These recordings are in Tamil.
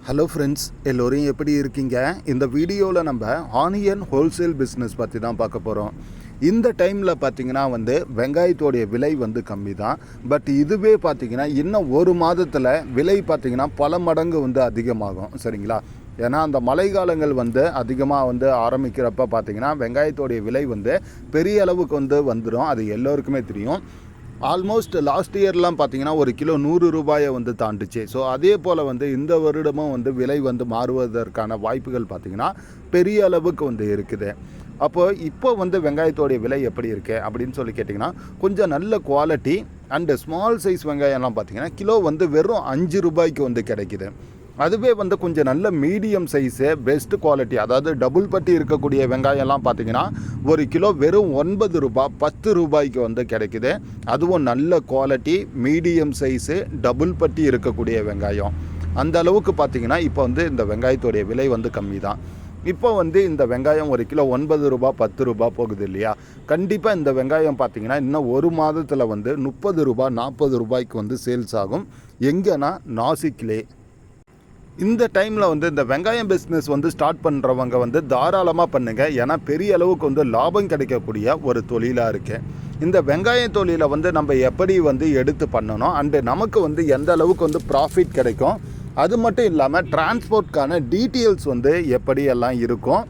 ஹலோ ஃப்ரெண்ட்ஸ், எல்லோரும் எப்படி இருக்கீங்க? இந்த வீடியோவில் நம்ம ஆனியன் ஹோல்சேல் பிஸ்னஸ் பற்றி தான் பார்க்க போகிறோம். இந்த டைமில் பார்த்திங்கன்னா வெங்காயத்தோடைய விலை கம்மி தான். பட் இதுவே பார்த்திங்கன்னா இன்னும் ஒரு மாதத்தில் விலை பார்த்திங்கன்னா பல மடங்கு அதிகமாகும். சரிங்களா? ஏன்னா அந்த மழை காலங்கள் அதிகமாக ஆரம்பிக்கிறப்ப பார்த்திங்கன்னா வெங்காயத்தோடைய விலை பெரிய அளவுக்கு வந்துடும். அது எல்லோருக்குமே தெரியும். ஆல்மோஸ்ட் லாஸ்ட் இயர்லாம் பார்த்திங்கன்னா ஒரு கிலோ 100 ரூபாயை தாண்டுச்சு. ஸோ அதே போல் இந்த வருடமும் விலை மாறுவதற்கான வாய்ப்புகள் பார்த்திங்கன்னா பெரிய அளவுக்கு இருக்குது. இப்போ வெங்காயத்தோடைய விலை எப்படி இருக்குது அப்படின்னு சொல்லி கேட்டிங்கன்னா, கொஞ்சம் நல்ல குவாலிட்டி அண்டு ஸ்மால் சைஸ் வெங்காயம்லாம் பார்த்திங்கன்னா கிலோ வெறும் 5 ரூபாய்க்கு கிடைக்குது. அதுவே கொஞ்சம் நல்ல மீடியம் சைஸு பெஸ்ட் குவாலிட்டி, அதாவது டபுள் பட்டி இருக்கக்கூடிய வெங்காயம்லாம் பார்த்திங்கன்னா ஒரு கிலோ வெறும் 9 ரூபா 10 ரூபாய்க்கு கிடைக்குது. அதுவும் நல்ல குவாலிட்டி மீடியம் சைஸு டபுள் பட்டி இருக்கக்கூடிய வெங்காயம். அந்த அளவுக்கு பார்த்திங்கன்னா இப்போ இந்த வெங்காயத்தோடைய விலை கம்மி தான். இப்போ இந்த வெங்காயம் ஒரு கிலோ 9 ரூபா 10 ரூபா போகுது இல்லையா? கண்டிப்பாக இந்த வெங்காயம் பார்த்திங்கன்னா இன்னும் ஒரு மாதத்தில் 30 ரூபா 40 ரூபாய்க்கு சேல்ஸ் ஆகும். எங்கன்னா நாசிக்லே. இந்த டைமில் இந்த வெங்காயம் பிஸ்னஸ் ஸ்டார்ட் பண்ணுறவங்க தாராளமாக பண்ணுங்கள். ஏன்னா பெரிய அளவுக்கு லாபம் கிடைக்கக்கூடிய ஒரு தொழிலாக இருக்குது. இந்த வெங்காய தொழிலை நம்ம எப்படி எடுத்து பண்ணணும் அண்டு நமக்கு எந்த அளவுக்கு ப்ராஃபிட் கிடைக்கும், அது மட்டும் இல்லாமல் டிரான்ஸ்போர்ட்கான டீட்டெயில்ஸ் எப்படியெல்லாம் இருக்கும்,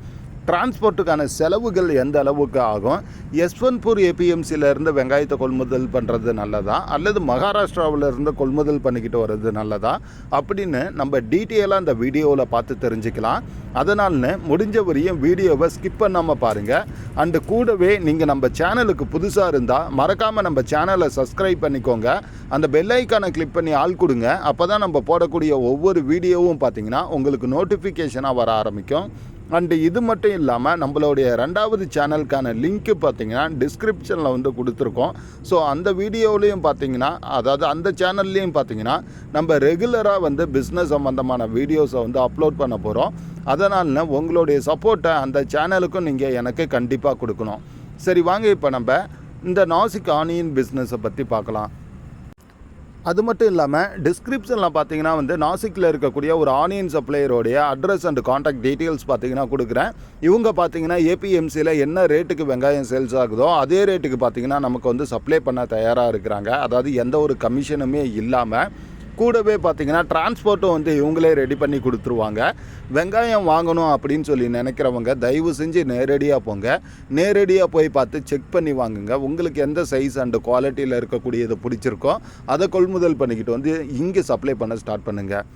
டிரான்ஸ்போர்ட்டுக்கான செலவுகள் எந்த அளவுக்கு ஆகும், யஸ்வந்த்பூர் ஏபிஎம்சியிலேருந்து வெங்காயத்தை கொள்முதல் பண்ணுறது நல்லதா அல்லது மகாராஷ்டிராவிலேருந்து கொள்முதல் பண்ணிக்கிட்டு வர்றது நல்லதா அப்படின்னு நம்ம டீட்டெயிலாக இந்த வீடியோவில் பார்த்து தெரிஞ்சுக்கலாம். அதனால்னு முடிஞ்ச வரையும் வீடியோவை ஸ்கிப் பண்ணாமல் பாருங்கள். அண்டு கூடவே நீங்கள் நம்ம சேனலுக்கு புதுசாக இருந்தால் மறக்காமல் நம்ம சேனலை சப்ஸ்கிரைப் பண்ணிக்கோங்க. அந்த பெல் ஐக்கானை கிளிக் பண்ணி ஆள் கொடுங்க. அப்போ தான் நம்ம போடக்கூடிய ஒவ்வொரு வீடியோவும் பார்த்திங்கன்னா உங்களுக்கு நோட்டிஃபிகேஷனாக வர ஆரம்பிக்கும். அண்டு இது மட்டும் இல்லாமல் நம்மளுடைய 2வது சேனலுக்கான லிங்க்கு பார்த்திங்கன்னா டிஸ்கிரிப்ஷனில் கொடுத்துருக்கோம். ஸோ அந்த வீடியோவிலையும் பார்த்திங்கன்னா, அதாவது அந்த சேனல்லையும் பார்த்திங்கன்னா நம்ம ரெகுலராக பிஸ்னஸ் சம்மந்தமான வீடியோஸை அப்லோட் பண்ண போகிறோம். அதனால் உங்களுடைய சப்போர்ட்டை அந்த சேனலுக்கும் நீங்கள் எனக்கு கண்டிப்பாக கொடுக்கணும். சரி, வாங்க இப்போ நம்ம இந்த நாசிக் ஆனியன் பிஸ்னஸை பற்றி பார்க்கலாம். அது மட்டும் இல்லாமல் டிஸ்கிரிப்ஷனில் பார்த்தீங்கன்னா நாசிக்கில் இருக்கக்கூடிய ஒரு ஆனியன் சப்ளையரோடைய அட்ரஸ் அண்ட் காண்டாக்ட் டீட்டெயில்ஸ் பார்த்தீங்கன்னா கொடுக்குறேன். இவங்க பார்த்தீங்கன்னா ஏபிஎம்சியில் என்ன ரேட்டுக்கு வெங்காயம் சேல்ஸ் ஆகுதோ அதே ரேட்டுக்கு பார்த்தீங்கன்னா நமக்கு சப்ளை பண்ண தயாராக இருக்கிறாங்க. அதாவது எந்த ஒரு கமிஷனுமே இல்லாமல். கூடவே பார்த்திங்கன்னா டிரான்ஸ்போர்ட்டும் இவங்களே ரெடி பண்ணி கொடுத்துருவாங்க. வெங்காயம் வாங்கணும் அப்படின்னு சொல்லி நினைக்கிறவங்க தயவு செஞ்சு நேரடியாக போங்க. நேரடியாக போய் பார்த்து செக் பண்ணி வாங்குங்க. உங்களுக்கு எந்த சைஸ் அண்டு குவாலிட்டியில் இருக்கக்கூடியது பிடிச்சிருக்கோ அதை கொள்முதல் பண்ணிக்கிட்டு இங்கே சப்ளை பண்ண ஸ்டார்ட் பண்ணுங்கள்.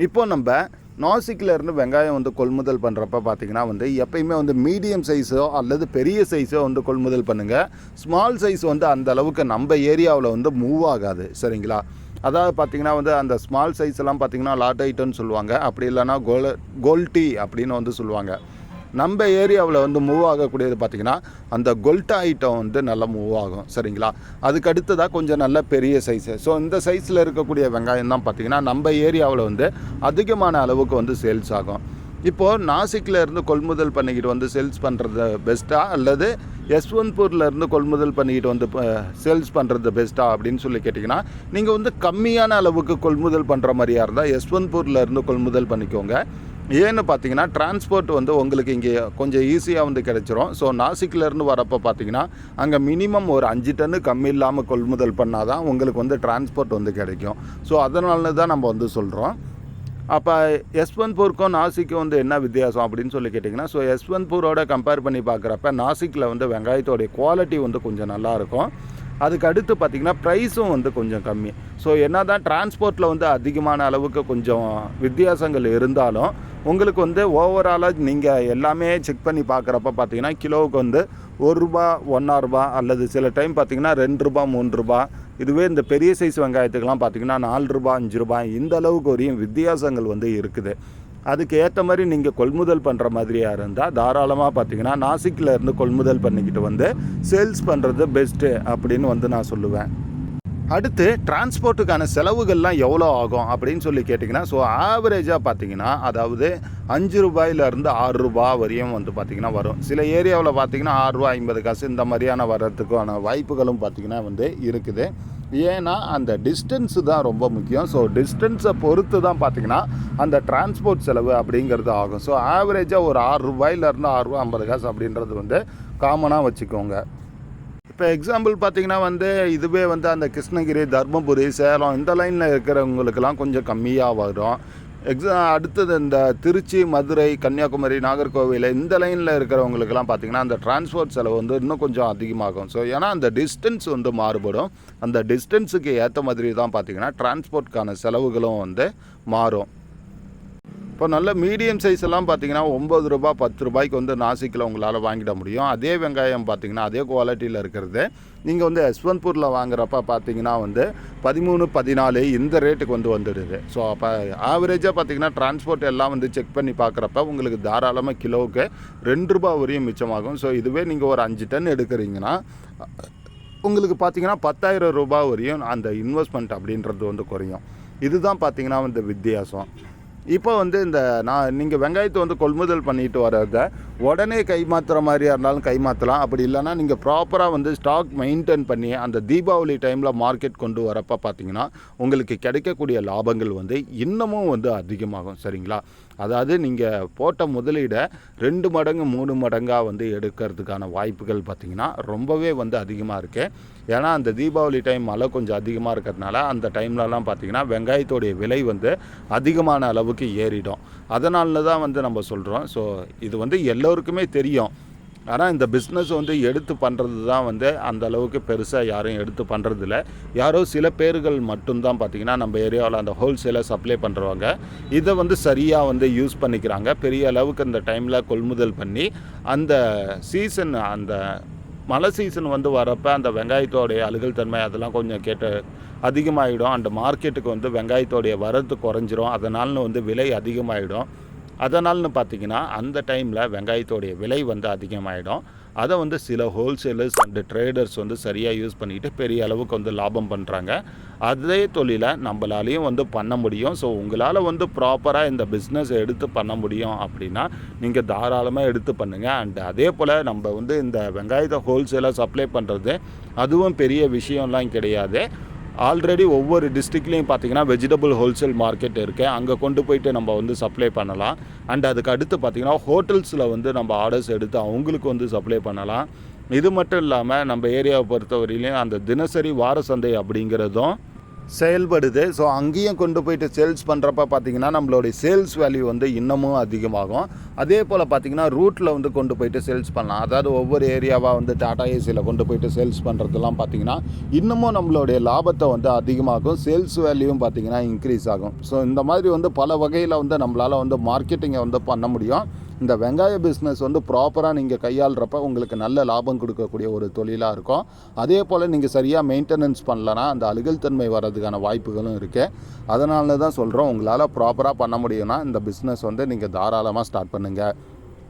இப்போ நம்ம நாசிக்கில் இருந்து வெங்காயம் கொள்முதல் பண்ணுறப்ப பார்த்திங்கன்னா எப்பயுமே மீடியம் சைஸோ அல்லது பெரிய சைஸோ கொள்முதல் பண்ணுங்கள். ஸ்மால் சைஸ் அந்த அளவுக்கு நம்ம ஏரியாவில் மூவ் ஆகாது. சரிங்களா? அதாவது பார்த்திங்கன்னா அந்த ஸ்மால் சைஸ் எல்லாம் பார்த்திங்கன்னா லாட் ஐட்டம்னு சொல்லுவாங்க. அப்படி இல்லைனா கோல்டி அப்படின்னு சொல்லுவாங்க. நம்ம ஏரியாவில் மூவ் ஆகக்கூடியது பார்த்திங்கன்னா அந்த கொல்ட்டா ஐட்டம் நல்லா மூவ் ஆகும். சரிங்களா? அதுக்கு அடுத்ததாக கொஞ்சம் நல்ல பெரிய சைஸு. ஸோ இந்த சைஸில் இருக்கக்கூடிய வெங்காயம் தான் பார்த்திங்கன்னா நம்ம ஏரியாவில் அதிகமான அளவுக்கு சேல்ஸ் ஆகும். இப்போது நாசிக்கில் இருந்து கொள்முதல் பண்ணிக்கிட்டு சேல்ஸ் பண்ணுறது பெஸ்ட்டாக அல்லது யஸ்வந்த்பூர்லேருந்து கொள்முதல் பண்ணிக்கிட்டு சேல்ஸ் பண்ணுறது பெஸ்ட்டாக அப்படின்னு சொல்லி கேட்டிங்கன்னா, நீங்கள் கம்மியான அளவுக்கு கொள்முதல் பண்ணுற மாதிரியாக இருந்தால் யஸ்வந்த்பூர்லேருந்து கொள்முதல் பண்ணிக்கோங்க. ஏன்னு பார்த்தீங்கன்னா டிரான்ஸ்போர்ட் உங்களுக்கு இங்கே கொஞ்சம் ஈஸியாக கிடச்சிரும். ஸோ நாசிக்கிலேருந்து வரப்போ பார்த்தீங்கன்னா அங்கே மினிமம் ஒரு 5 டன்னு கம்மி இல்லாமல் கொள்முதல் பண்ணால் தான் உங்களுக்கு டிரான்ஸ்போர்ட் கிடைக்கும். ஸோ அதனால தான் நம்ம சொல்கிறோம். அப்போ யஸ்வந்த்பூருக்கும் நாசிக்கும் என்ன வித்தியாசம் அப்படின்னு சொல்லி கேட்டிங்கன்னா, ஸோ யஸ்வந்த்பூரோட கம்பேர் பண்ணி பார்க்குறப்ப நாசிக்கில் வெங்காயத்தோடைய குவாலிட்டி கொஞ்சம் நல்லாயிருக்கும். அதுக்கு அடுத்து பார்த்திங்கன்னா ப்ரைஸும் கொஞ்சம் கம்மி. ஸோ என்ன தான் டிரான்ஸ்போர்ட்டில் அதிகமான அளவுக்கு கொஞ்சம் வித்தியாசங்கள் இருந்தாலும் உங்களுக்கு ஓவராலாக நீங்கள் எல்லாமே செக் பண்ணி பார்க்குறப்ப பார்த்திங்கன்னா கிலோவுக்கு 1 ரூபா 1.5 ரூபா அல்லது சில டைம் பார்த்திங்கன்னா 2 ரூபா 3 ரூபா. இதுவே இந்த பெரிய சைஸ் வெங்காயத்துக்கெலாம் பார்த்திங்கன்னா 4 ரூபா 5 ரூபா இந்த அளவுக்கு வரையும் வித்தியாசங்கள் இருக்குது. அதுக்கு ஏற்ற மாதிரி நீங்கள் கொள்முதல் பண்ணுற மாதிரியாக இருந்தால் தாராளமாக பார்த்திங்கன்னா நாசிக்கில் இருந்து கொள்முதல் பண்ணிக்கிட்டு சேல்ஸ் பண்ணுறது பெஸ்ட்டு அப்படின்னு நான் சொல்லுவேன். அடுத்து டிரான்ஸ்போர்ட்டுக்கான செலவுகள்லாம் எவ்வளோ ஆகும் அப்படின்னு சொல்லி கேட்டிங்கன்னா, ஸோ ஆவரேஜாக பார்த்திங்கன்னா அதாவது 5 ரூபாயிலேருந்து 6 ரூபா வரையும் பார்த்திங்கன்னா வரும். சில ஏரியாவில் பார்த்திங்கன்னா 6 ரூபா 50 காசு இந்த மாதிரியான வர்றதுக்கான வாய்ப்புகளும் பார்த்திங்கன்னா இருக்குது. ஏன்னா அந்த டிஸ்டன்ஸு தான் ரொம்ப முக்கியம். ஸோ டிஸ்டன்ஸை பொறுத்து தான் பார்த்திங்கன்னா அந்த டிரான்ஸ்போர்ட் செலவு அப்படிங்கிறது ஆகும். ஸோ ஆவரேஜாக ஒரு ₹6 ₹6.50 அப்படின்றது வந்து காமனாக வச்சுக்கோங்க. இப்போ எக்ஸாம்பிள் பார்த்திங்கன்னா வந்து இதுவே வந்து அந்த கிருஷ்ணகிரி, தர்மபுரி, சேலம் இந்த லைனில் இருக்கிறவங்களுக்கெல்லாம் கொஞ்சம் கம்மியாக வரும். அடுத்தது இந்த திருச்சி, மதுரை, கன்னியாகுமரி, நாகர்கோவில் இந்த லைனில் இருக்கிறவங்களுக்கெல்லாம் பார்த்திங்கன்னா அந்த டிரான்ஸ்போர்ட் செலவு வந்து இன்னும் கொஞ்சம் அதிகமாகும். ஸோ ஏன்னா அந்த டிஸ்டன்ஸ் வந்து மாறுபடும். அந்த டிஸ்டன்ஸுக்கு ஏற்ற மாதிரி தான் பார்த்திங்கன்னா டிரான்ஸ்போர்ட்கான செலவுகளும் வந்து மாறும். இப்போ நல்ல மீடியம் சைஸ் எல்லாம் பார்த்தீங்கன்னா ₹9 ₹10 வந்து நாசிக்கில் உங்களால் வாங்கிட முடியும். அதே வெங்காயம் பார்த்தீங்கன்னா அதே குவாலிட்டியில் இருக்கிறது நீங்கள் வந்து யஸ்வந்த்பூரில் வாங்குறப்ப பார்த்தீங்கன்னா வந்து 13, 14 இந்த ரேட்டுக்கு வந்து வந்துடுது. ஸோ அப்போ ஆவரேஜாக பார்த்தீங்கன்னா டிரான்ஸ்போர்ட் எல்லாம் வந்து செக் பண்ணி பார்க்குறப்ப உங்களுக்கு தாராளமாக கிலோவுக்கு ₹2 வரையும் மிச்சமாகும். ஸோ இதுவே நீங்கள் ஒரு 5 டன் எடுக்கிறீங்கன்னா உங்களுக்கு பார்த்தீங்கன்னா ₹10,000 வரையும் அந்த இன்வெஸ்ட்மெண்ட் அப்படின்றது வந்து குறையும். இதுதான் பார்த்தீங்கன்னா வந்து வித்தியாசம். இப்போ வந்து நீங்கள் வெங்காயத்தை வந்து கொள்முதல் பண்ணிட்டு வரதை உடனே கைமாற்றுற மாதிரியா இருந்தாலும் கைமாற்றலாம். அப்படி இல்லைனா நீங்கள் ப்ராப்பராக வந்து ஸ்டாக் மெயின்டைன் பண்ணி அந்த தீபாவளி டைமில் மார்க்கெட் கொண்டு வரப்போ பார்த்தீங்கன்னா உங்களுக்கு கிடைக்கக்கூடிய லாபங்கள் வந்து இன்னமும் வந்து அதிகமாகும். சரிங்களா? அதாவது நீங்கள் போட்ட முதலீடை 2 மடங்கு 3 மடங்காக வந்து எடுக்கிறதுக்கான வாய்ப்புகள் பார்த்திங்கன்னா ரொம்பவே வந்து அதிகமாக இருக்குது. ஏன்னா அந்த தீபாவளி டைம் மழை கொஞ்சம் அதிகமாக இருக்கிறதுனால அந்த டைம்லலாம் பார்த்திங்கன்னா வெங்காயத்தோடைய விலை வந்து அதிகமான அளவுக்கு ஏறிடும். அதனால தான் வந்து நம்ம சொல்கிறோம். ஸோ இது வந்து எல்லோருக்குமே தெரியும். ஆனால் இந்த பிஸ்னஸ் வந்து எடுத்து பண்ணுறது தான் வந்து அந்த அளவுக்கு பெருசாக யாரும் எடுத்து பண்ணுறதில்ல. யாரோ சில பேர்கள் மட்டும்தான் பார்த்திங்கன்னா நம்ம ஏரியாவில் அந்த ஹோல்சேலாக சப்ளை பண்ணுறவங்க இதை வந்து சரியாக வந்து யூஸ் பண்ணிக்கிறாங்க. பெரிய அளவுக்கு இந்த டைமில் கொள்முதல் பண்ணி அந்த சீசன் அந்த மழை சீசன் வந்து வரப்போ அந்த வெங்காயத்தோடைய அழுகல் தன்மை அதெல்லாம் கொஞ்சம் அதிகமாகிடும். அந்த மார்க்கெட்டுக்கு வந்து வெங்காயத்தோடைய வரத்து குறைஞ்சிரும். அதனால வந்து விலை அதிகமாகிடும். அதனால்னு பார்த்திங்கன்னா அந்த டைமில் வெங்காயத்தோடைய விலை வந்து அதிகமாகிடும். அதை வந்து சில ஹோல்சேலர்ஸ் அண்டு ட்ரேடர்ஸ் வந்து சரியாக யூஸ் பண்ணிக்கிட்டு பெரிய அளவுக்கு வந்து லாபம் பண்ணுறாங்க. அதே தொழிலை நம்மளாலையும் வந்து பண்ண முடியும். ஸோ உங்களால் வந்து ப்ராப்பராக இந்த பிஸ்னஸ் எடுத்து பண்ண முடியும் அப்படின்னா நீங்கள் தாராளமாக எடுத்து பண்ணுங்கள். அண்டு அதே போல் நம்ம வந்து இந்த வெங்காயத்தை ஹோல்சேலாக சப்ளை பண்ணுறது அதுவும் பெரிய விஷயம்லாம் கிடையாது. ஆல்ரெடி ஒவ்வொரு டிஸ்ட்ரிக்ட்லேயும் பார்த்திங்கன்னா வெஜிடபிள் ஹோல்சேல் மார்க்கெட் இருக்குது. அங்கே கொண்டு போயிட்டு நம்ம வந்து சப்ளை பண்ணலாம். அண்ட் அதுக்கு அடுத்து பார்த்திங்கன்னா ஹோட்டல்ஸில் வந்து நம்ம ஆர்டர்ஸ் எடுத்து அவங்களுக்கு வந்து சப்ளை பண்ணலாம். இது மட்டும் இல்லாமல் நம்ம ஏரியாவை பொறுத்தவரையிலையும் அந்த தினசரி வார சந்தை அப்படிங்கிறதும் செயல்படுது. ஸோ அங்கேயும் கொண்டு போயிட்டு சேல்ஸ் பண்ணுறப்ப பார்த்திங்கன்னா நம்மளுடைய சேல்ஸ் வேல்யூ வந்து இன்னமும் அதிகமாகும். அதே போல் பார்த்திங்கன்னா ரூட்டில் வந்து கொண்டு போயிட்டு சேல்ஸ் பண்ணலாம். அதாவது ஒவ்வொரு ஏரியாவாக வந்து டாடா ஏசியில் கொண்டு போயிட்டு சேல்ஸ் பண்ணுறதுலாம் பார்த்திங்கன்னா இன்னமும் நம்மளுடைய லாபத்தை வந்து அதிகமாகும். சேல்ஸ் வேல்யூவும் பார்த்திங்கன்னா இன்க்ரீஸ் ஆகும். ஸோ இந்த மாதிரி வந்து பல வகையில் வந்து நம்மளால் வந்து மார்க்கெட்டிங்கை வந்து பண்ண முடியும். இந்த வெங்காய பிஸ்னஸ் வந்து ப்ராப்பராக நீங்கள் கையாளுறப்ப உங்களுக்கு நல்ல லாபம் கொடுக்கக்கூடிய ஒரு தொழிலாக இருக்கும். அதே போல் நீங்கள் சரியாக மெயின்டெனன்ஸ் பண்ணலன்னா அந்த அழுகல் தன்மை வர்றதுக்கான வாய்ப்புகளும் இருக்குது. அதனால தான் சொல்கிறோம், உங்களால் ப்ராப்பராக பண்ண முடியும்னா இந்த பிஸ்னஸ் வந்து நீங்கள் தாராளமாக ஸ்டார்ட் பண்ணுங்கள்.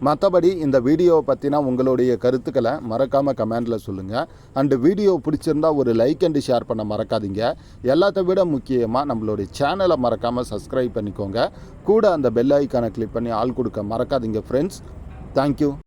மற்றபடி இந்த வீடியோவை பற்றினா உங்களுடைய கருத்துக்களை மறக்காமல் கமெண்டில் சொல்லுங்கள். அண்டு வீடியோ பிடிச்சிருந்தா ஒரு லைக் அண்டு ஷேர் பண்ண மறக்காதீங்க. எல்லாத்த விட முக்கியமாக நம்மளுடைய சேனலை மறக்காமல் சப்ஸ்கிரைப் பண்ணிக்கோங்க. கூட அந்த பெல் ஐக்கானை கிளிக் பண்ணி ஆள் கொடுக்க மறக்காதீங்க ஃப்ரெண்ட்ஸ். தேங்க்யூ.